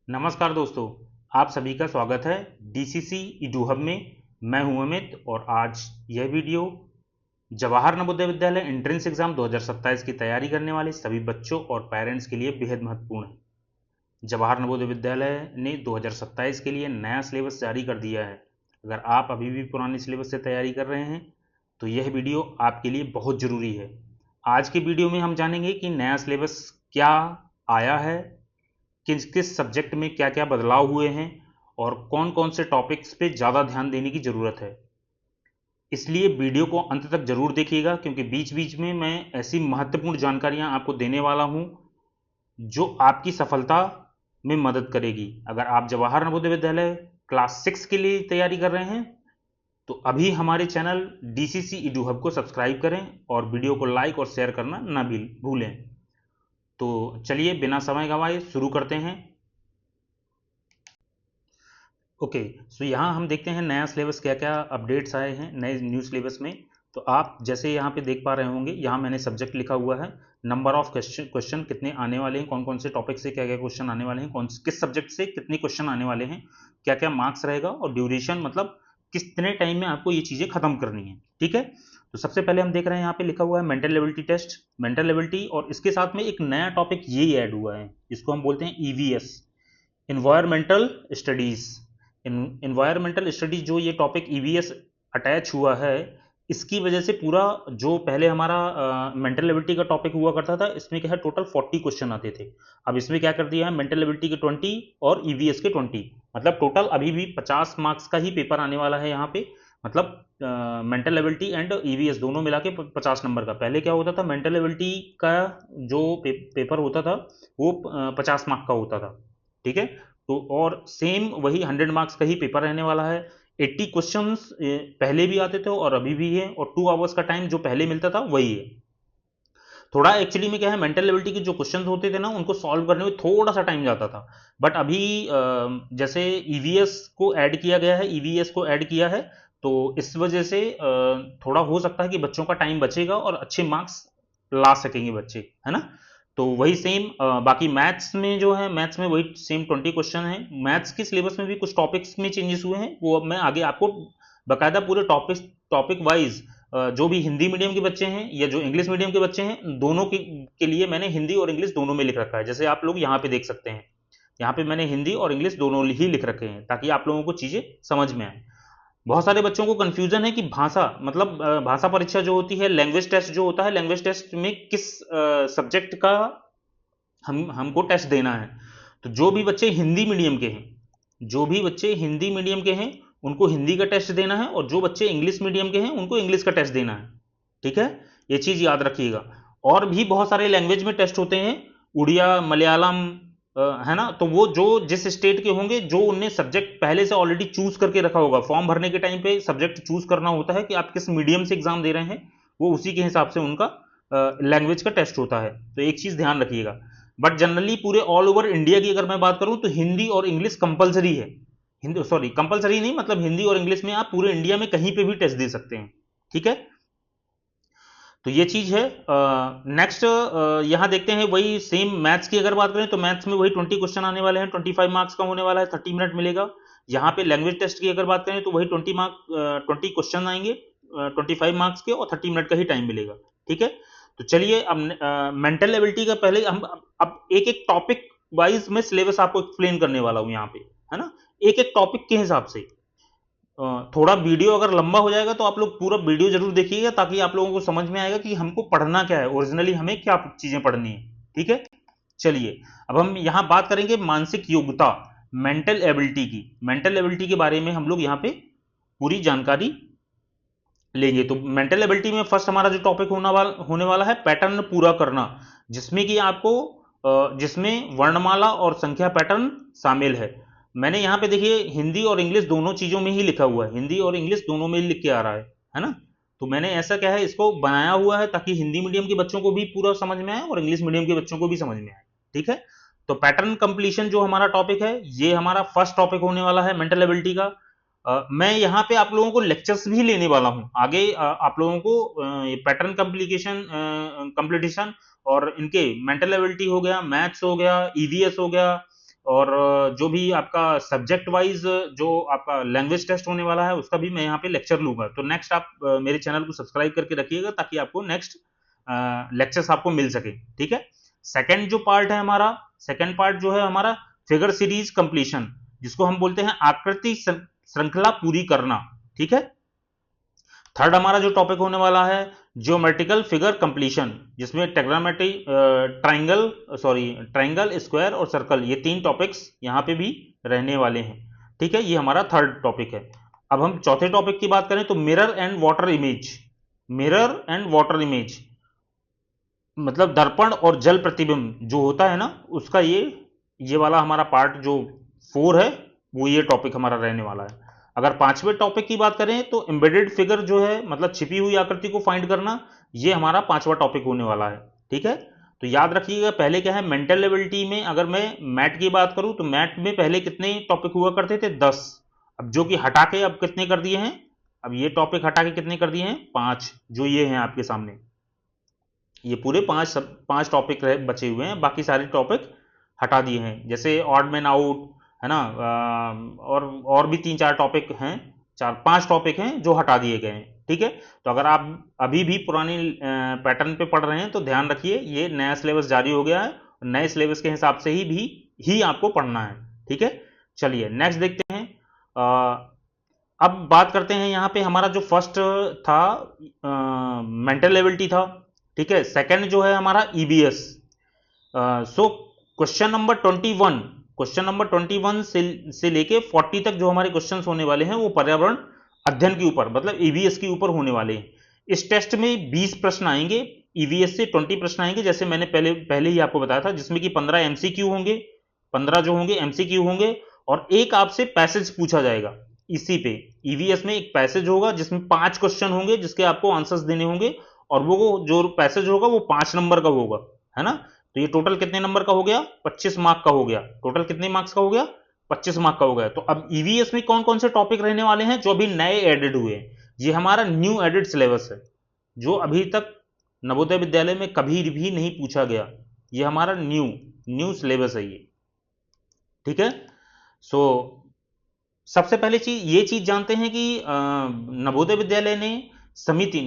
नमस्कार दोस्तों, आप सभी का स्वागत है डीसीसी ईडू हब में। मैं हूं अमित और आज यह video Jawahar Navodaya Vidyalaya entrance exam 2027 की तैयारी करने वाले सभी बच्चों और पेरेंट्स के लिए बेहद महत्वपूर्ण है। जवाहर नवोदय विद्यालय ने 2027 के लिए नया सिलेबस जारी कर दिया है। अगर आप अभी भी पुराने सिलेबस से तैयारी कर रहे हैं तो यह वीडियो आपके लिए बहुत ज़रूरी है। आज के वीडियो में हम जानेंगे कि नया सिलेबस क्या आया है, किस किस सब्जेक्ट में क्या क्या बदलाव हुए हैं और कौन कौन से टॉपिक्स पे ज़्यादा ध्यान देने की ज़रूरत है। इसलिए वीडियो को अंत तक जरूर देखिएगा, क्योंकि बीच बीच में मैं ऐसी महत्वपूर्ण जानकारियां आपको देने वाला हूं जो आपकी सफलता में मदद करेगी। अगर आप जवाहर नवोदय विद्यालय क्लास 6 के लिए तैयारी कर रहे हैं तो अभी हमारे चैनल डीसीसी ईडू हब को सब्सक्राइब करें और वीडियो को लाइक और शेयर करना ना भी भूलें। तो चलिए बिना समय गंवाए शुरू करते हैं। ओके, सो यहाँ हम देखते हैं नया सिलेबस क्या क्या अपडेट्स आए हैं नए न्यू सिलेबस में। तो आप जैसे यहाँ पे देख पा रहे होंगे, यहाँ मैंने सब्जेक्ट लिखा हुआ है, नंबर ऑफ क्वेश्चन कितने आने वाले हैं, कौन कौन से टॉपिक से क्या क्या क्वेश्चन आने वाले हैं, किस सब्जेक्ट से कितने क्वेश्चन आने वाले हैं, क्या क्या मार्क्स रहेगा और ड्यूरेशन, मतलब कितने टाइम में आपको ये चीज़ें खत्म करनी है। ठीक है, तो सबसे पहले हम देख रहे हैं यहाँ पे लिखा हुआ है mental ability test, mental ability, और इसके साथ में एक नया टॉपिक ये ऐड हुआ है जिसको हम बोलते हैं EVS, environmental studies. Environmental studies जो ये टॉपिक ईवीएस अटैच हुआ है, इसकी वजह से पूरा जो पहले हमारा मेंटल एबिलिटी का टॉपिक हुआ करता था, इसमें क्या है टोटल 40 क्वेश्चन आते थे। अब इसमें क्या कर दिया है, मेंटल एबिलिटी के 20 और ईवीएस के 20, मतलब टोटल अभी भी 50 मार्क्स का ही पेपर आने वाला है यहाँ पे। मतलब मेंटल एबिलिटी एंड ईवीएस दोनों मिला के 50 नंबर का। पहले क्या होता था, मेंटल एबिलिटी का जो पेपर होता था वो 50 मार्क का होता था। ठीक है, तो और सेम वही 100 मार्क्स का ही पेपर रहने वाला है। 80 क्वेश्चंस पहले भी आते थे और अभी भी है, और 2 आवर्स का टाइम जो पहले मिलता था वही है। थोड़ा एक्चुअली में क्या है, मेंटल एबिलिटी के जो क्वेश्चंस होते थे ना, उनको सॉल्व करने में थोड़ा सा टाइम जाता था। बट अभी जैसे ईवीएस को ऐड किया गया है, ईवीएस को ऐड किया है, तो इस वजह से थोड़ा हो सकता है कि बच्चों का टाइम बचेगा और अच्छे मार्क्स ला सकेंगे बच्चे, है ना। तो वही सेम बाकी मैथ्स में जो है, मैथ्स में वही सेम 20 क्वेश्चन है। मैथ्स के सिलेबस में भी कुछ टॉपिक्स में चेंजेस हुए हैं, वो अब मैं आगे आपको बकायदा पूरे टॉपिक वाइज, जो भी हिंदी मीडियम के बच्चे हैं या जो इंग्लिश मीडियम के बच्चे हैं, दोनों के लिए मैंने हिंदी और इंग्लिश दोनों में लिख रखा है। जैसे आप लोग यहाँ पे देख सकते हैं, यहाँ पे मैंने हिंदी और इंग्लिश दोनों ही लिख रखे हैं ताकि आप लोगों को चीजें समझ में आए। बहुत सारे बच्चों को कंफ्यूजन है कि भाषा, मतलब भाषा परीक्षा जो होती है, लैंग्वेज टेस्ट जो होता है, लैंग्वेज टेस्ट में किस सब्जेक्ट का हमको टेस्ट देना है। तो जो भी बच्चे हिंदी मीडियम के हैं, जो भी बच्चे हिंदी मीडियम के हैं उनको हिंदी का टेस्ट देना है, और जो बच्चे इंग्लिश मीडियम के हैं उनको इंग्लिश का टेस्ट देना है। ठीक है, ये चीज याद रखिएगा। और भी बहुत सारे लैंग्वेज में टेस्ट होते हैं, उड़िया, मलयालम, है ना। तो वो जो जिस स्टेट के होंगे, जो उनने सब्जेक्ट पहले से ऑलरेडी चूज करके रखा होगा, फॉर्म भरने के टाइम पे सब्जेक्ट चूज करना होता है कि आप किस मीडियम से एग्जाम दे रहे हैं, वो उसी के हिसाब से उनका लैंग्वेज का टेस्ट होता है। तो एक चीज ध्यान रखिएगा। बट जनरली पूरे ऑल ओवर इंडिया की अगर मैं बात करूं तो हिंदी और इंग्लिश कंपलसरी है। हिंदी, सॉरी, कंपलसरी नहीं, मतलब हिंदी और इंग्लिश में आप पूरे इंडिया में कहीं पे भी टेस्ट दे सकते हैं। ठीक है, तो ये चीज है। नेक्स्ट यहां देखते हैं, वही सेम मैथ्स की अगर बात करें तो मैथ्स में वही 20 क्वेश्चन आने वाले हैं, 25 मार्क्स का होने वाला है, 30 मिनट मिलेगा। यहाँ पे लैंग्वेज टेस्ट की अगर बात करें तो वही 20 क्वेश्चन आएंगे, 25 मार्क्स के, और 30 मिनट का ही टाइम मिलेगा। ठीक है, तो चलिए अब मेंटल एबिलिटी का पहले हम अब एक एक टॉपिक वाइज में सिलेबस आपको एक्सप्लेन करने वाला हूं यहाँ पे, है ना, एक एक टॉपिक के हिसाब से। थोड़ा वीडियो अगर लंबा हो जाएगा तो आप लोग पूरा वीडियो जरूर देखिएगा, ताकि आप लोगों को समझ में आएगा कि हमको पढ़ना क्या है, ओरिजिनली हमें क्या चीजें पढ़नी है। ठीक है, चलिए अब हम यहां बात करेंगे मानसिक योग्यता, मेंटल एबिलिटी की। मेंटल एबिलिटी के बारे में हम लोग यहाँ पे पूरी जानकारी लेंगे। तो मेंटल एबिलिटी में फर्स्ट हमारा जो टॉपिक होने वाला है पैटर्न पूरा करना, जिसमें कि आपको जिसमें वर्णमाला और संख्या पैटर्न शामिल है। मैंने यहाँ पे देखिए हिंदी और इंग्लिश दोनों चीजों में ही लिखा हुआ है, हिंदी और इंग्लिश दोनों में ही लिख के आ रहा है ना। तो मैंने ऐसा क्या है, इसको बनाया हुआ है ताकि हिंदी मीडियम के बच्चों को भी पूरा समझ में आए और इंग्लिश मीडियम के बच्चों को भी समझ में आए। ठीक है, तो पैटर्न कंप्लीशन जो हमारा टॉपिक है, ये हमारा फर्स्ट टॉपिक होने वाला है मेंटल एबिलिटी का। मैं यहाँ पे आप लोगों को लेक्चर्स भी लेने वाला हूँ आगे, आप लोगों को पैटर्न कंप्लीटिशन और इनके मेंटल एबिलिटी हो गया, मैथ्स हो गया, ईवीएस हो गया, और जो भी आपका सब्जेक्ट वाइज जो आपका लैंग्वेज टेस्ट होने वाला है उसका भी मैं यहाँ पे लेक्चर लूंगा। तो नेक्स्ट आप मेरे चैनल को सब्सक्राइब करके रखिएगा ताकि आपको नेक्स्ट लेक्चर्स आपको मिल सके। ठीक है, सेकेंड जो पार्ट है हमारा, सेकेंड पार्ट जो है हमारा फिगर सीरीज कंप्लीशन, जिसको हम बोलते हैं आकृति श्रृंखला पूरी करना। ठीक है, थर्ड हमारा जो टॉपिक होने वाला है ज्योमेट्रिकल फिगर कंप्लीशन, जिसमें टेग्रामेट्री, ट्राइंगल, स्क्वायर और सर्कल, ये तीन टॉपिक्स यहाँ पे भी रहने वाले हैं। ठीक है, ये हमारा थर्ड टॉपिक है। अब हम चौथे टॉपिक की बात करें तो mirror and water image. Mirror and water image मतलब दर्पण और जल प्रतिबिंब जो होता है ना, उसका ये वाला हमारा पार्ट जो 4 है वो ये टॉपिक हमारा रहने वाला है। अगर पांचवें टॉपिक की बात करें तो एम्बेडेड फिगर जो है मतलब छिपी हुई आकृति को फाइंड करना, ये हमारा पांचवा टॉपिक होने वाला है। ठीक है, तो याद रखिएगा पहले क्या है, मेंटल एबिलिटी में अगर मैं मैट की बात करूं तो मैट में पहले कितने टॉपिक हुआ करते थे, 10। अब जो कि हटा के अब कितने कर दिए हैं, अब ये टॉपिक हटा के कितने कर दिए हैं, 5, जो ये हैं आपके सामने। ये पूरे पांच टॉपिक बचे हुए हैं, बाकी सारे टॉपिक हटा दिए हैं। जैसे ऑड मैन आउट है ना, और भी 3-4 टॉपिक हैं, 4-5 टॉपिक हैं जो हटा दिए गए हैं। ठीक है, तो अगर आप अभी भी पुरानी पैटर्न पे पढ़ रहे हैं तो ध्यान रखिए ये नया सिलेबस जारी हो गया है, नए सिलेबस के हिसाब से ही आपको पढ़ना है। ठीक है, चलिए नेक्स्ट देखते हैं। अब बात करते हैं यहाँ पे हमारा जो फर्स्ट था मेंटल एबिलिटी था। ठीक है, सेकंड जो है हमारा ईबीएस। सो क्वेश्चन नंबर 21 से लेके 40 तक जो हमारे क्वेश्चंस होने वाले हैं वो पर्यावरण अध्ययन के ऊपर मतलब ईवीएस के ऊपर होने वाले हैं। इस टेस्ट में 20 प्रश्न आएंगे, ईवीएस से 20 प्रश्न आएंगे, जैसे मैंने पहले ही आपको बताया था, जिसमें कि 15 एमसीक्यू होंगे, 15 जो होंगे एमसीक्यू होंगे, और एक आपसे पैसेज पूछा जाएगा। इसी पे ईवीएस में एक पैसेज होगा जिसमें 5 क्वेश्चन होंगे जिसके आपको आंसर्स देने होंगे, और वो जो पैसेज होगा वो 5 नंबर का होगा, है ना। तो ये टोटल कितने नंबर का हो गया, 25 मार्क का हो गया। टोटल कितने मार्क्स का हो गया, 25 मार्क का हो गया। तो अब ईवीएस में कौन कौन से टॉपिक रहने वाले हैं जो अभी नए एडेड हुए हैं, ये हमारा न्यू एडेड सिलेबस है जो अभी तक नवोदय विद्यालय में कभी भी नहीं पूछा गया। ये हमारा न्यू सिलेबस है ये। ठीक है, सो सबसे पहले ये चीज जानते हैं कि नवोदय विद्यालय समिति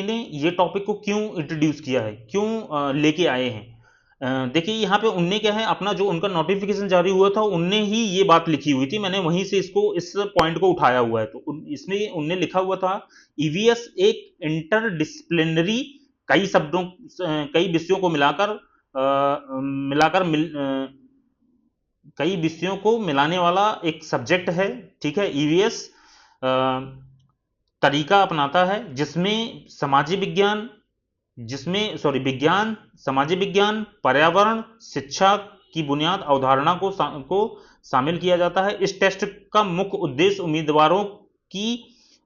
ने ये टॉपिक को क्यों इंट्रोड्यूस किया है, क्यों लेके आए हैं। देखिए यहाँ पे उनने क्या है, अपना जो उनका नोटिफिकेशन जारी हुआ था उनने ही ये बात लिखी हुई थी, मैंने वहीं से इस पॉइंट को उठाया हुआ है। तो इसमें उनने लिखा हुआ था ईवीएस एक इंटरडिसिप्लिनरी कई विषयों को कई विषयों को मिलाने वाला एक सब्जेक्ट है। ठीक है, ईवीएस तरीका अपनाता है जिसमें विज्ञान, सामाजिक विज्ञान, पर्यावरण, शिक्षा की बुनियाद अवधारणा को शामिल किया जाता है। इस टेस्ट का मुख्य उद्देश्य उम्मीदवारों की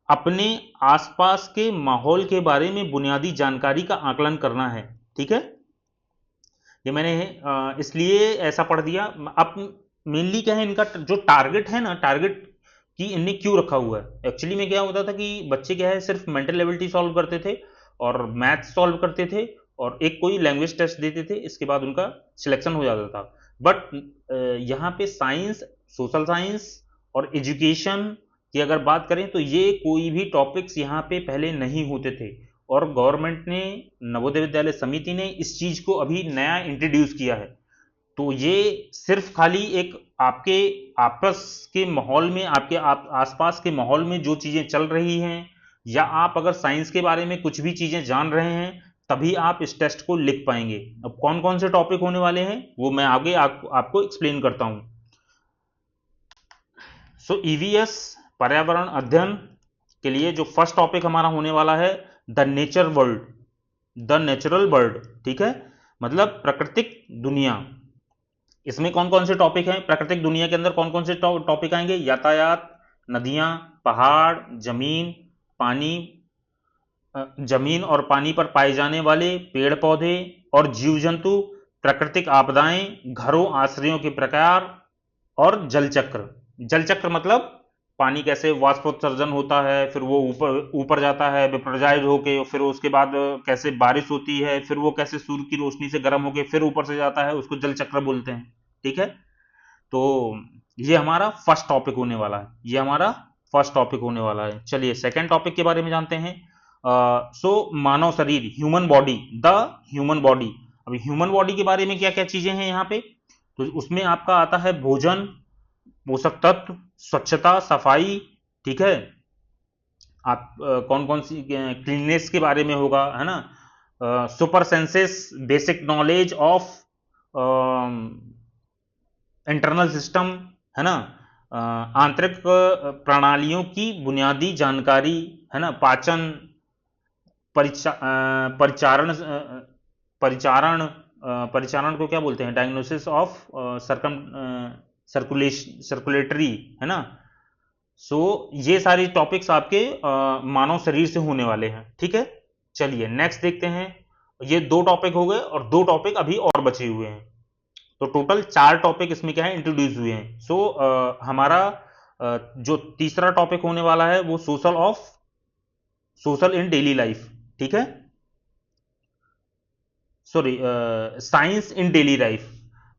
अपने आसपास के माहौल के बारे में बुनियादी जानकारी का आकलन करना है। ठीक है, ये मैंने इसलिए ऐसा पढ़ दिया। अब मेनली क्या है इनका जो टारगेट है ना, टारगेट कि इनने क्यों रखा हुआ है। एक्चुअली में क्या होता था कि बच्चे क्या है सिर्फ मेंटल एबिलिटी सॉल्व करते थे और मैथ सॉल्व करते थे और एक कोई लैंग्वेज टेस्ट देते थे, इसके बाद उनका सिलेक्शन हो जाता था। बट यहाँ पे साइंस, सोशल साइंस और एजुकेशन की अगर बात करें तो ये कोई भी टॉपिक्स यहाँ पे पहले नहीं होते थे, और गवर्नमेंट ने, नवोदय विद्यालय समिति ने इस चीज को अभी नया इंट्रोड्यूस किया है। तो ये सिर्फ खाली एक आपके आपस के माहौल में, आपके आसपास के माहौल में जो चीजें चल रही हैं, या आप अगर साइंस के बारे में कुछ भी चीजें जान रहे हैं तभी आप इस टेस्ट को लिख पाएंगे। अब कौन कौन से टॉपिक होने वाले हैं वो मैं आगे आपको एक्सप्लेन करता हूं। सो ईवीएस पर्यावरण अध्ययन के लिए जो फर्स्ट टॉपिक हमारा होने वाला है द नेचुरल वर्ल्ड। ठीक है, मतलब प्राकृतिक दुनिया। इसमें कौन कौन से टॉपिक हैं, प्राकृतिक दुनिया के अंदर कौन कौन से टॉपिक आएंगे, यातायात, नदियां, पहाड़, जमीन और पानी पर पाए जाने वाले पेड़ पौधे और जीव जंतु, प्राकृतिक आपदाएं, घरों आश्रयों के प्रकार, और जल चक्र मतलब पानी कैसे वाष्पोत्सर्जन होता है, फिर वो ऊपर जाता है वेपराइज होके, फिर उसके बाद कैसे बारिश होती है, फिर वो कैसे सूर्य की रोशनी से गर्म होके फिर ऊपर से जाता है, उसको जल चक्र बोलते हैं। ठीक है, तो ये हमारा फर्स्ट टॉपिक होने वाला है, ये हमारा फर्स्ट टॉपिक होने वाला है। चलिए सेकंड टॉपिक के बारे में जानते हैं। सो मानव शरीर, human body, the human body. अभी ह्यूमन बॉडी के बारे में क्या क्या चीजें हैं यहाँ पे, तो उसमें आपका आता है भोजन, पोषक तत्व, स्वच्छता, सफाई, ठीक है। आप कौन कौन सी क्लीननेस के बारे में होगा, है ना, super senses, basic knowledge of internal system, है ना, आंतरिक प्रणालियों की बुनियादी जानकारी, है ना, पाचन, परिचारण, परिचारण, परिचारण को क्या बोलते हैं, डायग्नोसिस ऑफ सर्कुलेटरी, है ना। सो ये सारी टॉपिक्स आपके मानव शरीर से होने वाले हैं, ठीक है। चलिए नेक्स्ट देखते हैं। ये 2 टॉपिक हो गए और 2 टॉपिक अभी और बचे हुए हैं, तो टोटल 4 टॉपिक इसमें क्या है, इंट्रोड्यूस हुए हैं। सो हमारा जो तीसरा टॉपिक होने वाला है वो सोशल इन डेली लाइफ, ठीक है, सॉरी साइंस इन डेली लाइफ।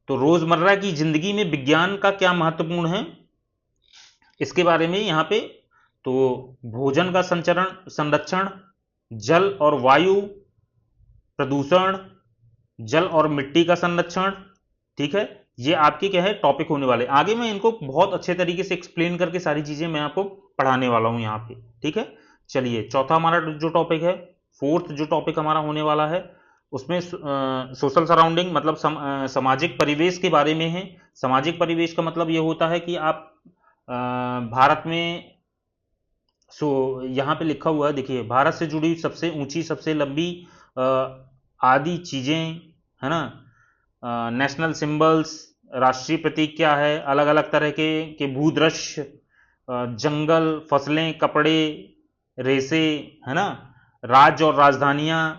तो रोजमर्रा की जिंदगी में विज्ञान का क्या महत्वपूर्ण है, इसके बारे में यहां पे। तो भोजन का संरक्षण, जल और वायु प्रदूषण, जल और मिट्टी का संरक्षण, ठीक है। ये आपके क्या है टॉपिक होने वाले। आगे मैं इनको बहुत अच्छे तरीके से एक्सप्लेन करके सारी चीजें मैं आपको पढ़ाने वाला हूं यहाँ पे, ठीक है। चलिए चौथा हमारा जो टॉपिक है, फोर्थ जो टॉपिक हमारा होने वाला है, उसमें सोशल सराउंडिंग, मतलब सामाजिक परिवेश के बारे में है। सामाजिक परिवेश का मतलब ये होता है कि आप भारत में, यहाँ पे लिखा हुआ है, देखिए, भारत से जुड़ी सबसे ऊंची, सबसे लंबी आदि चीजें, है ना, नेशनल सिंबल्स, राष्ट्रीय प्रतीक क्या है, अलग अलग तरह के भूदृश्य, जंगल, फसलें, कपड़े, रेसे, है ना, राज्य और राजधानियां।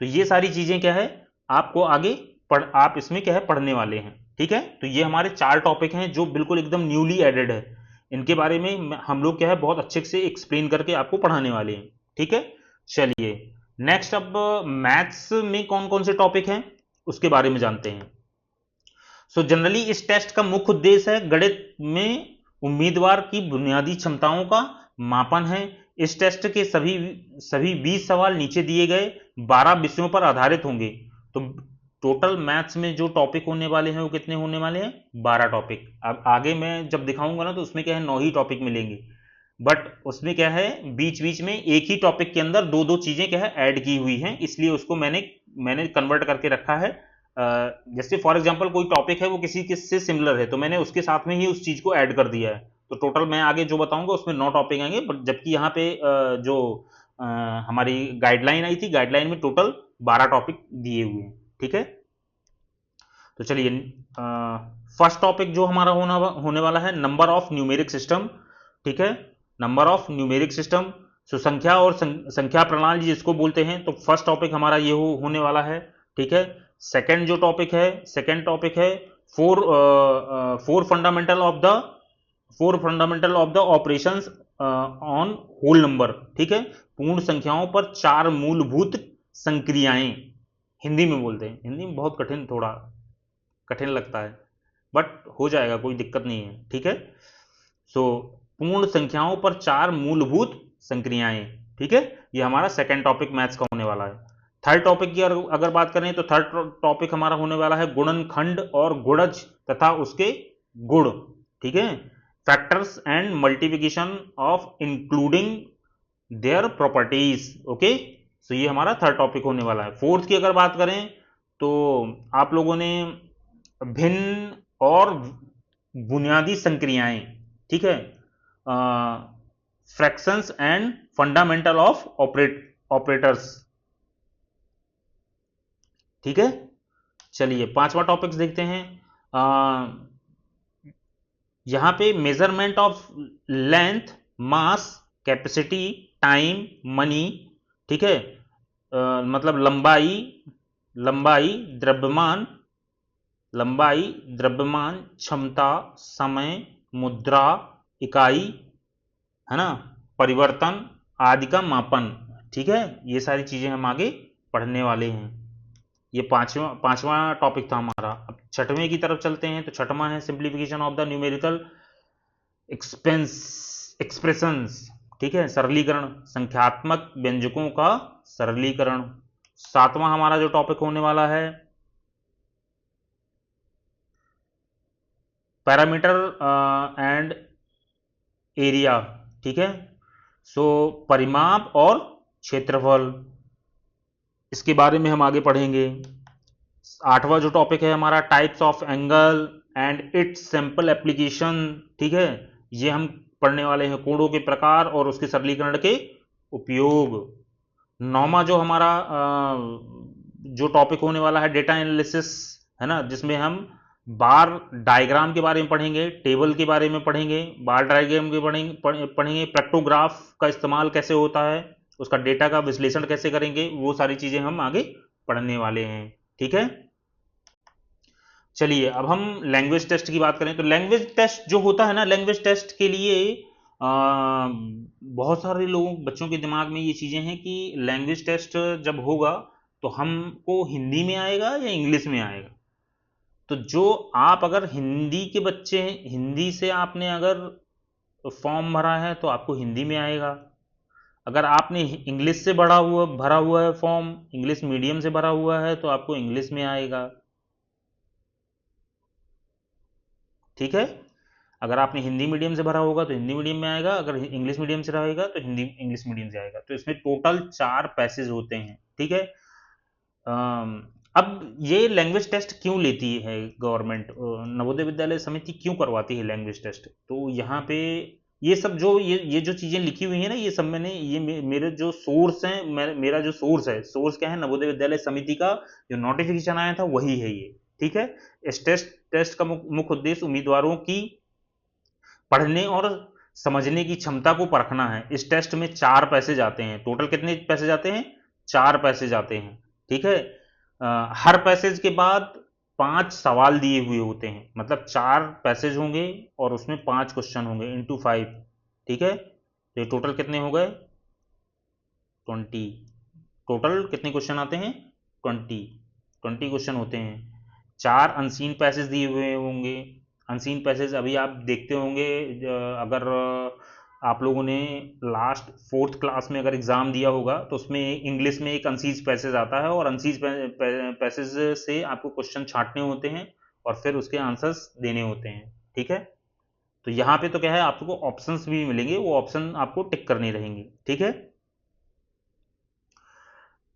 तो ये सारी चीजें क्या है आपको आगे आप इसमें क्या है पढ़ने वाले हैं, ठीक है। तो ये हमारे 4 टॉपिक हैं जो बिल्कुल एकदम न्यूली एडेड है। इनके बारे में हम लोग क्या है बहुत अच्छे से एक्सप्लेन करके आपको पढ़ाने वाले हैं, ठीक है। चलिए नेक्स्ट, अब मैथ्स में कौन कौन से टॉपिक हैं उसके बारे में जानते हैं। सो जनरली इस टेस्ट का मुख्य उद्देश्य है गणित में उम्मीदवार की बुनियादी क्षमताओं का मापन है। इस टेस्ट के सभी 20 सवाल नीचे दिए गए 12 विषयों पर आधारित होंगे। तो टोटल मैथ्स में जो टॉपिक होने वाले हैं वो कितने होने वाले हैं, 12 टॉपिक। अब आगे मैं जब दिखाऊंगा ना तो उसमें क्या है 9 ही टॉपिक मिलेंगे, बट उसमें क्या है बीच बीच में एक ही टॉपिक के अंदर 2-2 चीजें क्या है ऐड की हुई हैं, इसलिए उसको मैंने कन्वर्ट करके रखा है। जैसे फॉर एग्जांपल कोई टॉपिक है वो किसी से सिमिलर है तो मैंने उसके साथ में ही उस चीज को ऐड कर दिया है। तो टोटल मैं आगे जो बताऊंगा उसमें 9 टॉपिक आएंगे, बट जबकि यहाँ पे जो हमारी गाइडलाइन आई थी, गाइडलाइन में टोटल 12 टॉपिक दिए हुए हैं, ठीक है। तो चलिए फर्स्ट टॉपिक जो हमारा होने वाला है नंबर ऑफ न्यूमेरिक सिस्टम, ठीक है, नंबर ऑफ न्यूमेरिक सिस्टम। सो संख्या और संख्या प्रणाली जिसको बोलते हैं, तो फर्स्ट टॉपिक हमारा ये होने वाला है, ठीक है। सेकंड जो टॉपिक है, सेकंड टॉपिक है four fundamental of the operations on whole number, ठीक है। पूर्ण संख्याओं पर 4 मूलभूत संक्रियाएं, हिंदी में बोलते हैं। हिंदी में बहुत थोड़ा कठिन लगता है, बट हो जाएगा, कोई दिक्कत नहीं है, ठीक है। सो पूर्ण संख्याओं पर 4 मूलभूत संक्रियाएं, ठीक है। ये हमारा सेकंड टॉपिक मैथ्स का होने वाला है। थर्ड टॉपिक की अगर बात करें तो थर्ड टॉपिक हमारा होने वाला है गुणनखंड और गुणज तथा उसके गुण, ठीक है। Factors and multiplication of including their properties, okay. So ये हमारा थर्ड टॉपिक होने वाला है। फोर्थ की अगर बात करें तो आप लोगों ने भिन्न और बुनियादी संक्रियाएं, ठीक है, fractions and fundamental of operators, ठीक है। चलिए पांचवा टॉपिक्स देखते हैं। यहां पे measurement of length, mass, capacity, time, money, ठीक है, मतलब लंबाई, द्रव्यमान, क्षमता, समय, मुद्रा, इकाई, है ना, परिवर्तन आदि का मापन, ठीक है। ये सारी चीजें हम आगे पढ़ने वाले हैं, ये पांचवा टॉपिक था हमारा। अब छठवें की तरफ चलते हैं। तो छठवां है simplification of the numerical expressions. ठीक है, सरलीकरण, संख्यात्मक व्यंजकों का सरलीकरण। सातवां हमारा जो टॉपिक होने वाला है पैरामीटर एंड एरिया। ठीक है, सो परिमाप और क्षेत्रफल, इसके बारे में हम आगे पढ़ेंगे। आठवां जो टॉपिक है हमारा types of angle and it's sample application. ठीक है, ये हम पढ़ने वाले हैं कोणों के प्रकार और उसके सरलीकरण के उपयोग। नौवां जो हमारा जो टॉपिक होने वाला है डेटा एनालिसिस, है ना, जिसमें हम बार डायग्राम के बारे में पढ़ेंगे, टेबल के बारे में पढ़ेंगे, बार डायग्राम के पढ़ेंगे, प्रेक्टोग्राफ का इस्तेमाल कैसे होता है, उसका डेटा का विश्लेषण कैसे करेंगे, वो सारी चीजें हम आगे पढ़ने वाले हैं। ठीक है, चलिए अब हम लैंग्वेज टेस्ट की बात करें। तो लैंग्वेज टेस्ट जो होता है ना, लैंग्वेज टेस्ट के लिए बहुत सारे लोगों बच्चों के दिमाग में ये चीजें हैं कि लैंग्वेज टेस्ट जब होगा तो हमको हिंदी में आएगा या इंग्लिश में आएगा। तो जो आप अगर हिंदी के बच्चे हैं, हिंदी से आपने अगर फॉर्म भरा है तो आपको हिंदी में आएगा। अगर आपने इंग्लिश से भरा हुआ है फॉर्म, इंग्लिश मीडियम से भरा हुआ है तो आपको इंग्लिश में आएगा। ठीक है, अगर आपने हिंदी मीडियम से भरा होगा तो हिंदी मीडियम में आएगा, अगर इंग्लिश मीडियम से रहेगा तो हिंदी इंग्लिश मीडियम से आएगा। तो इसमें टोटल 4 पैसेज होते हैं। ठीक है, अब ये लैंग्वेज टेस्ट क्यों लेती है गवर्नमेंट, नवोदय विद्यालय समिति क्यों करवाती है लैंग्वेज टेस्ट? तो यहाँ पे ये सब जो ये जो चीजें लिखी हुई है ना, ये सब मैंने ये मेरे जो सोर्स हैं, मेरा जो सोर्स है, सोर्स क्या है, नवोदय विद्यालय समिति का जो नोटिफिकेशन आया था वही है ये। ठीक है, इस टेस्ट का मुख्य उद्देश्य उम्मीदवारों की पढ़ने और समझने की क्षमता को परखना है। इस टेस्ट में 4 पैसेज आते हैं। टोटल कितने पैसेज आते हैं? 4 पैसेज आते हैं। ठीक है, हर पैसेज के बाद 5 सवाल दिए हुए होते हैं, मतलब 4 पैसेज होंगे और उसमें 5 क्वेश्चन होंगे इंटू 5। ठीक है, तो ये टोटल कितने हो गए? 20। टोटल कितने क्वेश्चन आते हैं? 20 क्वेश्चन होते हैं। 4 अनसीन पैसेज दिए हुए होंगे। अनसीन पैसेज अभी आप देखते होंगे, अगर आप लोगों ने लास्ट 4th क्लास में अगर एग्जाम दिया होगा तो उसमें इंग्लिश में एक अनसीज पैसेज आता है और अनसीज पैसेज से आपको क्वेश्चन छांटने होते हैं और फिर उसके आंसर्स देने होते हैं। ठीक है, तो यहाँ पे तो क्या है, आपको ऑप्शंस भी मिलेंगे, वो ऑप्शन आपको टिक करने रहेंगे। ठीक है,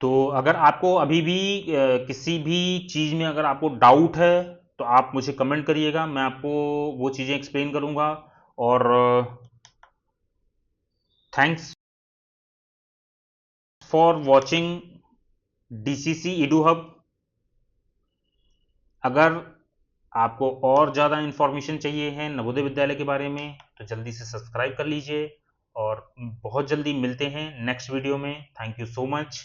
तो अगर आपको अभी भी किसी भी चीज में अगर आपको डाउट है तो आप मुझे कमेंट करिएगा, मैं आपको वो चीजें एक्सप्लेन करूंगा। और thanks for watching DCC Edu hub. अगर आपको और ज़्यादा इन्फॉर्मेशन चाहिए है नवोदय विद्यालय के बारे में तो जल्दी से सब्सक्राइब कर लीजिए और बहुत जल्दी मिलते हैं नेक्स्ट वीडियो में। Thank you so much.